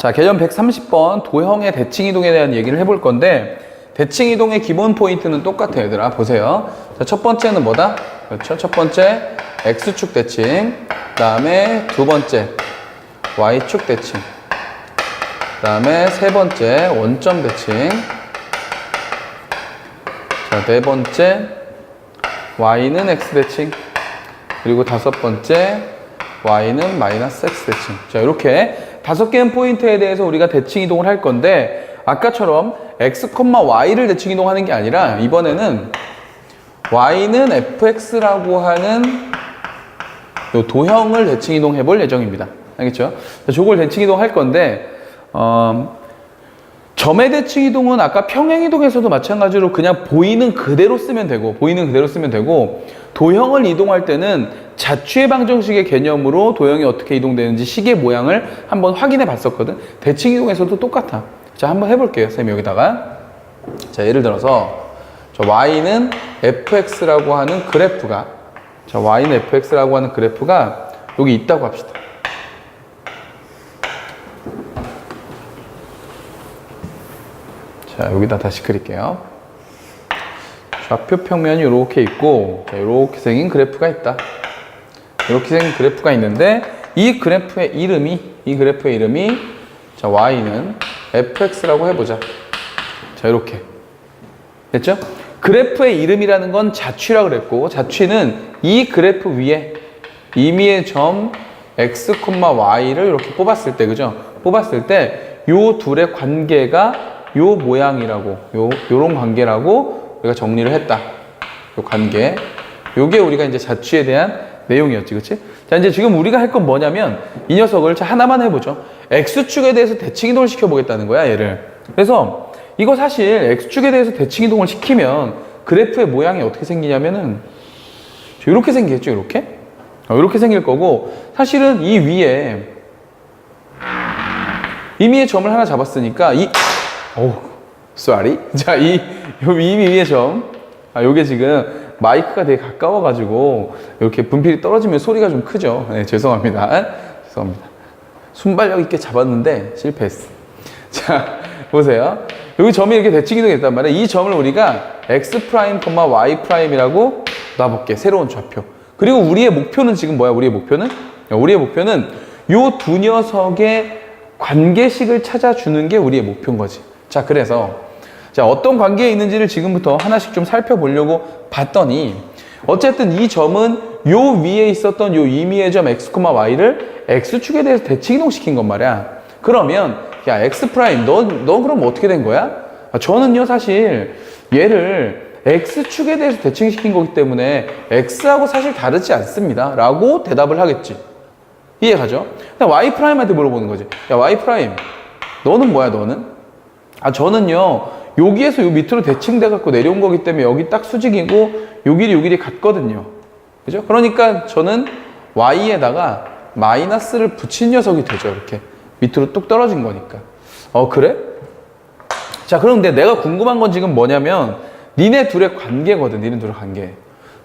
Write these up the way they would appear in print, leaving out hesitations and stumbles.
자, 개념 130번 도형의 대칭 이동에 대한 얘기를 해볼 건데, 대칭 이동의 기본 포인트는 똑같아요, 얘들아. 보세요. 자, 첫 번째는 뭐다? 그렇죠. 첫 번째 X축 대칭, 그 다음에 두 번째 Y축 대칭, 그 다음에 세 번째 원점 대칭, 자, 네 번째 Y는 X 대칭, 그리고 다섯 번째 Y는 마이너스 X 대칭. 자, 이렇게 5개의 포인트에 대해서 우리가 대칭 이동을 할 건데, 아까처럼 X, Y를 대칭 이동하는 게 아니라 이번에는 Y는 fx라고 하는 요 도형을 대칭 이동해 볼 예정입니다. 알겠죠? 자, 저걸 대칭 이동할 건데, 점의 대칭 이동은 아까 평행 이동에서도 마찬가지로 그냥 보이는 그대로 쓰면 되고, 도형을 이동할 때는 자취의 방정식의 개념으로 도형이 어떻게 이동되는지 식의 모양을 한번 확인해 봤었거든. 대칭 이동에서도 똑같아. 자, 한번 해볼게요. 쌤이 여기다가. 자, 예를 들어서 저 Y는 fx라고 하는 그래프가, 자, Y는 fx라고 하는 그래프가 여기 있다고 합시다. 자, 여기다 다시 그릴게요. 좌표 평면이 이렇게 있고, 자, 이렇게 생긴 그래프가 있다. 이렇게 생긴 그래프가 있는데, 이 그래프의 이름이, 자, Y는 fx라고 해보자. 자, 이렇게. 됐죠? 그래프의 이름이라는 건 자취라고 그랬고, 자취는 이 그래프 위에 임의의 점 x, y를 이렇게 뽑았을 때, 그죠? 뽑았을 때, 요 둘의 관계가 요 모양이라고, 요런 관계라고 우리가 정리를 했다. 요 관계. 요게 우리가 이제 자취에 대한 내용이었지, 그치? 자, 이제 지금 우리가 할 건 뭐냐면, 이 녀석을 자, 하나만 해보죠. X축에 대해서 대칭 이동을 시켜보겠다는 거야, 얘를. 그래서, 이거 사실 X축에 대해서 대칭 이동을 시키면, 그래프의 모양이 어떻게 생기냐면은, 이렇게 생기겠죠, 이렇게? 이렇게 생길 거고, 사실은 이 위에, 임의의 점을 하나 잡았으니까, sorry. 자, 요 임의의 점. 요게 지금, 마이크가 되게 가까워가지고 이렇게 분필이 떨어지면 소리가 좀 크죠. 네, 죄송합니다. 순발력 있게 잡았는데 실패했어. 자, 보세요. 여기 점이 이렇게 대칭 이동이 됐단 말이에요. 이 점을 우리가 x', y'이라고 놔볼게. 새로운 좌표. 그리고 우리의 목표는 지금 뭐야? 우리의 목표는 요 두 녀석의 관계식을 찾아주는 게 우리의 목표인 거지. 자, 그래서 자, 어떤 관계에 있는지를 지금부터 하나씩 좀 살펴보려고 봤더니, 어쨌든 이 점은 요 위에 있었던 요 임의의 점 x, y를 x축에 대해서 대칭 이동시킨 건 말이야. 그러면 야, x', 너 그럼 어떻게 된 거야? 저는요, 사실 얘를 x축에 대해서 대칭시킨 거기 때문에 x하고 사실 다르지 않습니다 라고 대답을 하겠지. 이해가죠? 근데 y'한테 물어보는 거지. 야, y', 너는 뭐야, 너는? 저는요, 여기에서 요 밑으로 대칭돼 갖고 내려온 거기 때문에 여기 딱 수직이고 요 길이 같거든요. 그죠? 그러니까 저는 y에다가 마이너스를 붙인 녀석이 되죠. 이렇게 밑으로 뚝 떨어진 거니까. 그래? 자, 그런데 내가 궁금한 건 지금 뭐냐면 니네 둘의 관계거든. 니네 둘의 관계.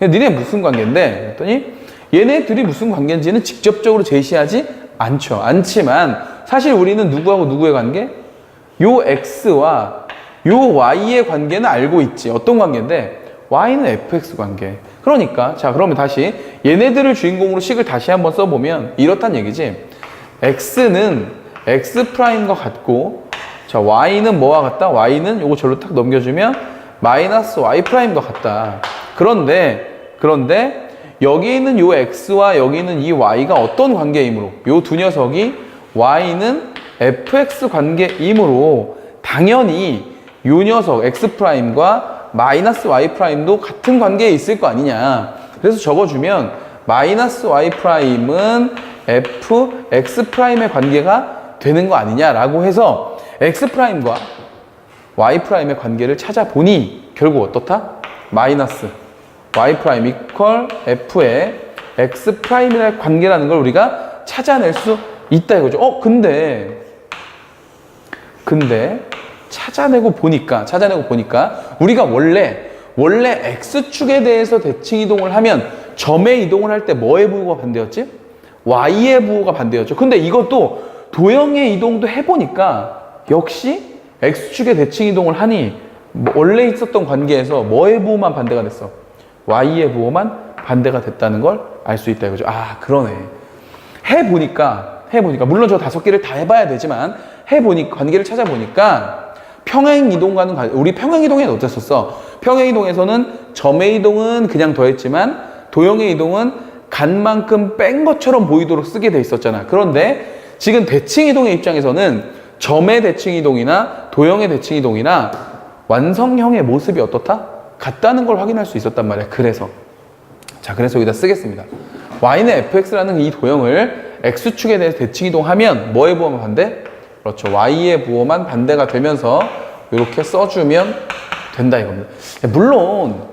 니네 무슨 관계인데? 그랬더니 얘네 둘이 무슨 관계인지는 직접적으로 제시하지 않지만 사실 우리는 누구하고 누구의 관계? 요 x와 요 y의 관계는 알고 있지. 어떤 관계인데? y는 fx 관계. 그러니까 자, 그러면 다시 얘네들을 주인공으로 식을 다시 한번 써보면 이렇단 얘기지. x는 x'과 같고, 자, y는 뭐와 같다? y는 요거 절로 딱 넘겨주면 마이너스 y'과 같다. 그런데 여기 있는 요 x와 여기 있는 이 y가 어떤 관계이므로, 요 두 녀석이 y는 fx 관계이므로 당연히 요 녀석 x'과 마이너스 y'도 같은 관계에 있을 거 아니냐. 그래서 적어주면 마이너스 y'은 fx'의 관계가 되는 거 아니냐라고 해서 x'과 y'의 관계를 찾아보니 결국 어떻다? 마이너스 y' 이퀄 f의 x'이라는 관계라는 걸 우리가 찾아낼 수 있다 이거죠. 근데 찾아내고 보니까 우리가 원래 x축에 대해서 대칭 이동을 하면 점의 이동을 할 때 뭐의 부호가 반대였지? y의 부호가 반대였죠. 근데 이것도 도형의 이동도 해보니까 역시 X축의 대칭 이동을 하니 원래 있었던 관계에서 뭐의 부호만 반대가 됐어? Y의 부호만 반대가 됐다는 걸 알 수 있다 이거죠. 아, 그러네. 해보니까 물론 저 5개를 다 해봐야 되지만 해보니까 관계를 찾아보니까 평행이동과는 우리 평행이동에는 어땠었어? 평행이동에서는 점의 이동은 그냥 더했지만 도형의 이동은 간 만큼 뺀 것처럼 보이도록 쓰게 돼 있었잖아. 그런데 지금 대칭이동의 입장에서는 점의 대칭이동이나 도형의 대칭이동이나 완성형의 모습이 어떻다? 같다는 걸 확인할 수 있었단 말이야. 그래서 여기다 쓰겠습니다. y는 fx라는 이 도형을 x축에 대해서 대칭이동하면 뭐의 부호만 반대? 그렇죠. y의 부호만 반대가 되면서 이렇게 써주면 된다 이겁니다. 물론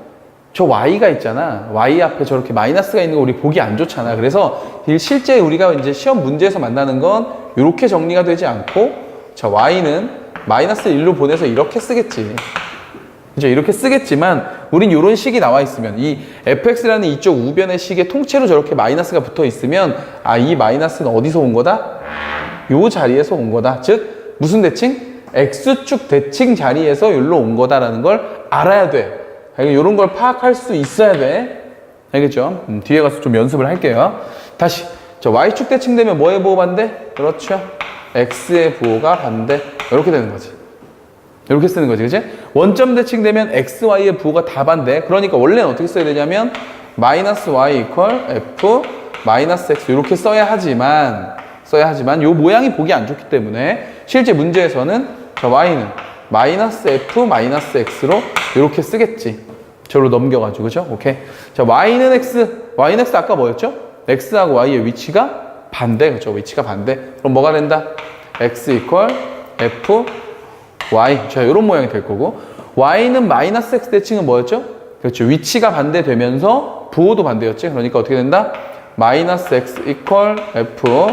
저 y가 있잖아. y 앞에 저렇게 마이너스가 있는 거 우리 보기 안 좋잖아. 그래서 실제 우리가 이제 시험 문제에서 만나는 건 이렇게 정리가 되지 않고 자 y는 마이너스 1로 보내서 이렇게 쓰겠지. 그죠? 이렇게 쓰겠지만 우린 이런 식이 나와 있으면 이 fx라는 이쪽 우변의 식에 통째로 저렇게 마이너스가 붙어 있으면 아, 이 마이너스는 어디서 온 거다? 요 자리에서 온 거다. 즉 무슨 대칭? x축 대칭 자리에서 여기로 온 거다라는 걸 알아야 돼. 이런 걸 파악할 수 있어야 돼. 알겠죠? 뒤에 가서 좀 연습을 할게요. 다시 저 y축 대칭되면 뭐의 부호 반대? 그렇죠. x의 부호가 반대. 이렇게 되는 거지. 이렇게 쓰는 거지, 그치? 원점 대칭되면 x, y의 부호가 다 반대. 그러니까 원래는 어떻게 써야 되냐면 마이너스 y 이퀄 f 마이너스 x 이렇게 써야 하지만 요 모양이 보기 안 좋기 때문에 실제 문제에서는 자 y는 마이너스 f 마이너스 x로 이렇게 쓰겠지. 저로 넘겨가지고, 그죠? 오케이. 자 y는 x 아까 뭐였죠? x하고 y의 위치가 반대, 그죠? 위치가 반대. 그럼 뭐가 된다? x 이퀄 f y. 자, 이런 모양이 될 거고. y는 마이너스 x 대칭은 뭐였죠? 그렇죠. 위치가 반대되면서 부호도 반대였지. 그러니까 어떻게 된다? 마이너스 x 이퀄 f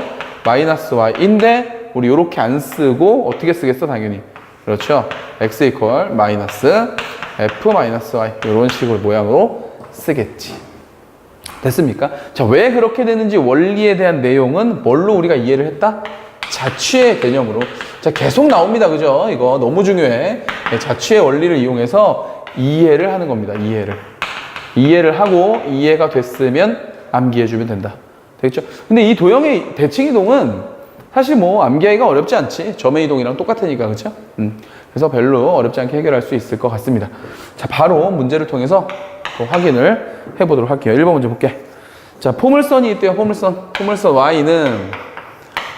마이너스 y인데 우리 이렇게 안 쓰고 어떻게 쓰겠어? 당연히. 그렇죠. x 이퀄 마이너스 f 마이너스 y 이런 식으로 모양으로 쓰겠지. 됐습니까? 자, 왜 그렇게 되는지 원리에 대한 내용은 뭘로 우리가 이해를 했다? 자취의 개념으로. 자, 계속 나옵니다. 그죠? 이거 너무 중요해. 네, 자취의 원리를 이용해서 이해를 하는 겁니다. 이해를 하고 이해가 됐으면 암기해주면 된다. 되겠죠? 근데 이 도형의 대칭이동은 사실 뭐 암기하기가 어렵지 않지. 점의 이동이랑 똑같으니까. 그렇죠? 그래서 별로 어렵지 않게 해결할 수 있을 것 같습니다. 자, 바로 문제를 통해서 또 확인을 해보도록 할게요. 1번 문제 볼게. 자, 포물선이 있대요. 포물선 y는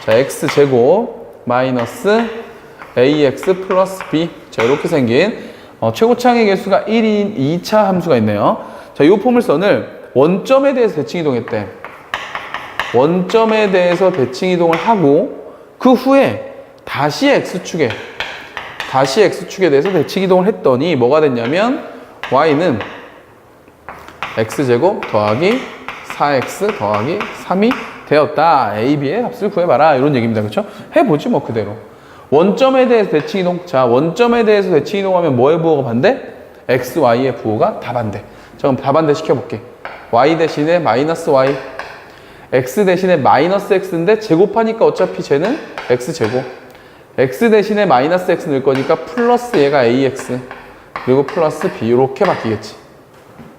자, x제곱 마이너스 ax 플러스 b. 자, 이렇게 생긴 최고차항의 개수가 1인 2차 함수가 있네요. 자, 이 포물선을 원점에 대해서 대칭 이동했대. 원점에 대해서 대칭 이동을 하고 그 후에 다시 x축에 대해서 대칭 이동을 했더니 뭐가 됐냐면 y는 x제곱 더하기 4x 더하기 3이 되었다. A, B의 값을 구해봐라. 이런 얘기입니다. 그렇죠? 해보지 뭐 그대로. 원점에 대해서 대칭 이동. 자, 원점에 대해서 대칭 이동하면 뭐의 부호가 반대? x, y의 부호가 다 반대. 자, 그럼 다 반대 시켜볼게. y 대신에 마이너스 y, x 대신에 마이너스 x인데 제곱하니까 어차피 쟤는 x제곱. x 대신에 마이너스 x 넣을 거니까 플러스 얘가 ax 그리고 플러스 b 이렇게 바뀌겠지.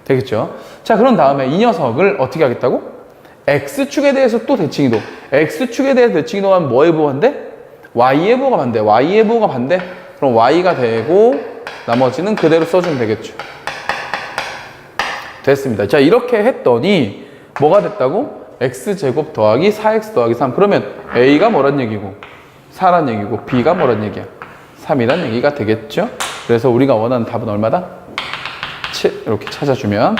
되겠죠? 자, 그런 다음에 이 녀석을 어떻게 하겠다고? x축에 대해서 또 대칭이동. x축에 대해서 대칭이동하면 뭐의 부호가 반대? y의 부호가 반대. y의 부호가 반대. 그럼 y가 되고 나머지는 그대로 써주면 되겠죠. 됐습니다. 자, 이렇게 했더니 뭐가 됐다고? x제곱 더하기 4x 더하기 3. 그러면 a가 뭐란 얘기고 4란 얘기고 b가 뭐란 얘기야? 3이란 얘기가 되겠죠. 그래서 우리가 원하는 답은 얼마다? 7 이렇게 찾아주면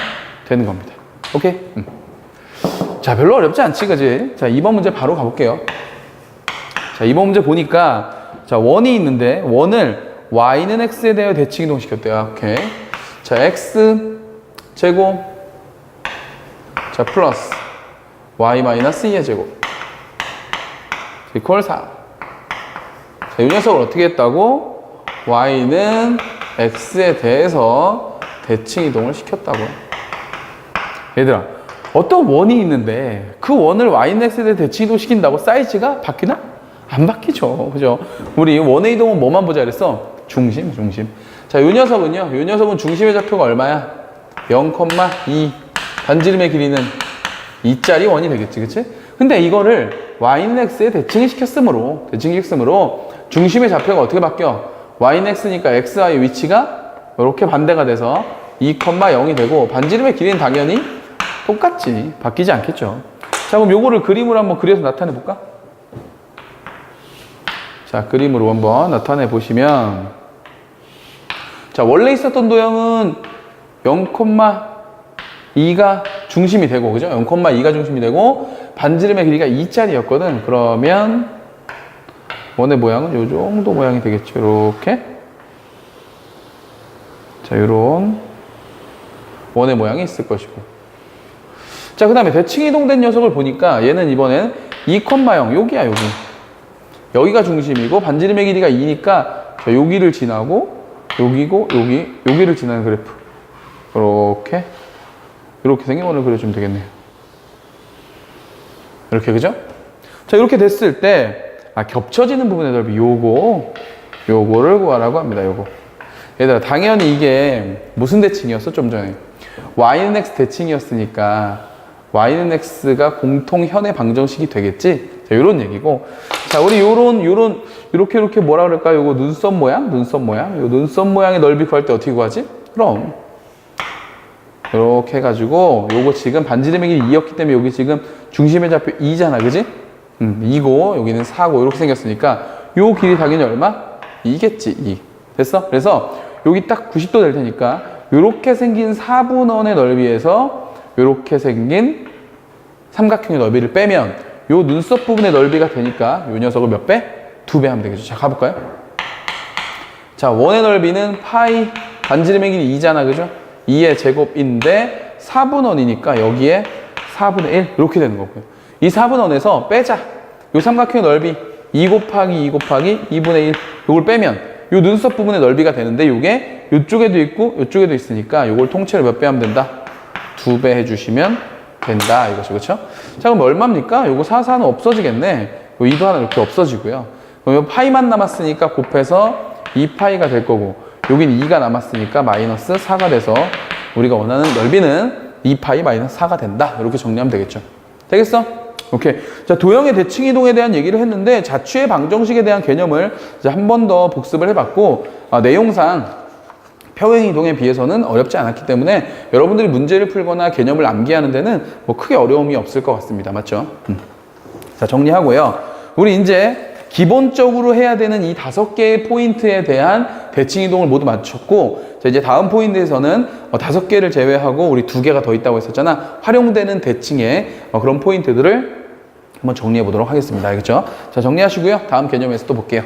되는 겁니다. 오케이? 자, 별로 어렵지 않지, 그지? 자, 2번 문제 바로 가볼게요. 자, 2번 문제 보니까, 자, 원이 있는데, 원을 y는 x에 대해 대칭 이동시켰대요. 오케이. 자, x 제곱, 자, 플러스 y 마이너스 2의 제곱, 이퀄 4. 자, 이 녀석을 어떻게 했다고? y는 x에 대해서 대칭 이동을 시켰다고요. 얘들아, 어떤 원이 있는데 그 원을 y는 x에 대해 대칭 이동 시킨다고 사이즈가 바뀌나? 안 바뀌죠. 그죠? 우리 원의 이동은 뭐만 보자 그랬어? 중심, 중심. 자, 요 녀석은요. 요 녀석은 중심의 좌표가 얼마야? 0,2. 반지름의 길이는 2짜리 원이 되겠지, 그치? 근데 이거를 y는 x에 대칭을 시켰으므로 중심의 좌표가 어떻게 바뀌어? y는 x니까 x와의 위치가 이렇게 반대가 돼서 2,0이 되고 반지름의 길이는 당연히 똑같지. 바뀌지 않겠죠. 자, 그럼 요거를 그림으로 한번 그려서 나타내 볼까? 자, 그림으로 한번 나타내 보시면, 자, 원래 있었던 도형은 0,2가 중심이 되고, 그죠? 0,2가 중심이 되고, 반지름의 길이가 2짜리였거든. 그러면, 원의 모양은 요 정도 모양이 되겠죠. 이렇게. 자, 요런 원의 모양이 있을 것이고. 자, 그 다음에 대칭 이동된 녀석을 보니까 얘는 이번엔 2,0, 여기야, 여기. 여기가 중심이고, 반지름의 길이가 2니까, 자, 여기를 지나고, 여기고, 여기를 지나는 그래프. 이렇게 생긴 원을 그려주면 되겠네요. 이렇게, 그죠? 자, 이렇게 됐을 때, 겹쳐지는 부분의 넓이, 요거를 구하라고 합니다, 요거. 얘들아, 당연히 이게 무슨 대칭이었어? 좀 전에. y는 x 대칭이었으니까, y는 x가 공통현의 방정식이 되겠지? 자, 요런 얘기고. 자, 우리 요렇게 뭐라 그럴까? 요거 눈썹 모양? 요 눈썹 모양의 넓이 구할 때 어떻게 구하지? 그럼. 이렇게 해가지고, 요거 지금 반지름의 길이 2였기 때문에 여기 지금 중심의 좌표 2잖아, 그지? 2고, 여기는 4고, 이렇게 생겼으니까, 요 길이 당연히 얼마? 2겠지, 2. 됐어? 그래서, 여기 딱 90도 될 테니까, 요렇게 생긴 4분원의 넓이에서, 요렇게 생긴 삼각형의 넓이를 빼면, 요 눈썹 부분의 넓이가 되니까, 요 녀석을 몇 배? 2배 하면 되겠죠. 자, 가볼까요? 자, 원의 넓이는 파이, 반지름의 길이 2잖아, 그죠? 2의 제곱인데 4분원이니까 여기에 4분의 1 이렇게 되는 거고요. 이 4분원에서 빼자. 요 삼각형의 넓이 2 곱하기 2 곱하기 2분의 1 요걸 빼면 요 눈썹 부분의 넓이가 되는데 요게 요쪽에도 있고 요쪽에도 있으니까 요걸 통째로 몇 배 하면 된다? 2배 해주시면 된다 이거죠. 그렇죠? 자, 그럼 얼마입니까? 요거 4, 4는 없어지겠네. 요 2도 하나 이렇게 없어지고요. 그럼 요 파이만 남았으니까 곱해서 2파이가 될 거고 여긴 2가 남았으니까 마이너스 4가 돼서 우리가 원하는 넓이는 2파이 마이너스 4가 된다. 이렇게 정리하면 되겠죠. 되겠어? 오케이. 자, 도형의 대칭 이동에 대한 얘기를 했는데 자취의 방정식에 대한 개념을 한 번 더 복습을 해봤고 내용상 평행 이동에 비해서는 어렵지 않았기 때문에 여러분들이 문제를 풀거나 개념을 암기하는 데는 뭐 크게 어려움이 없을 것 같습니다. 맞죠? 자, 정리하고요. 우리 이제 기본적으로 해야 되는 이 5개의 포인트에 대한 대칭 이동을 모두 마쳤고, 자, 이제 다음 포인트에서는 5개를 제외하고 우리 2개가 더 있다고 했었잖아. 활용되는 대칭의 그런 포인트들을 한번 정리해 보도록 하겠습니다. 알겠죠? 자, 정리하시고요. 다음 개념에서 또 볼게요.